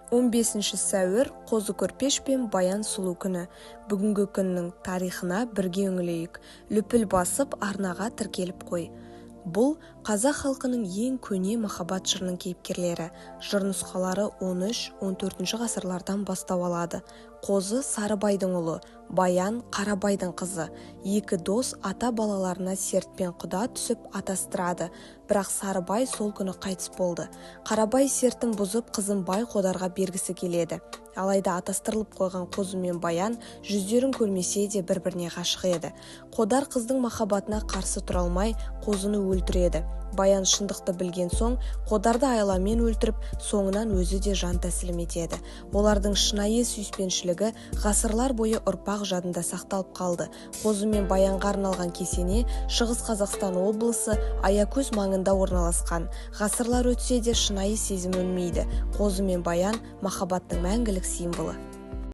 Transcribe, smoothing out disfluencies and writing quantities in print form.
15 сәуір Қозы Көрпеш пен Баян Сұлу күні. Бүгінгі күннің тарихына бірге үңілейік. Лүпіл басып арнаға тіркеліп қой. Бұл қазақ халқының ең көне махаббат жырының кейіпкерлері. Жыр нұсқалары 13-14 ғасырлардан бастау алады. Қозы Сарыбайдың ұлы, Баян Қарабайдың қызы. Екі дос ата балаларына сертпен құда түсіп атастырады. Бірақ Сарыбай сол күні қайтыс болды. Қарабай сертін бұзып қызын Бай Қодарға бергісі келеді. Алайда атастырылып қойған Қозы мен Баян жүздерін көрмесе де бір-біріне ғашық еді. Қодар қыздың махаббатына қарсы тұра алмай Қозыны өлтіреді. Баян шындықты білген соң Қодарды айламен өлтіріп, соңынан өзі де жан тәсілім етеді. Олардың шынайы сүйіспеншілігі ғасырлар бойы ұрпақ жадында сақталып қалды. Қозы мен Баянға арналған кесене Шығыс Қазақстан облысы Аякөз маңында орналасқан. Ғасырлар өтсе де шынайы сезім өлмейді. Қозы мен Баян махаббаттың мәңгілік символы.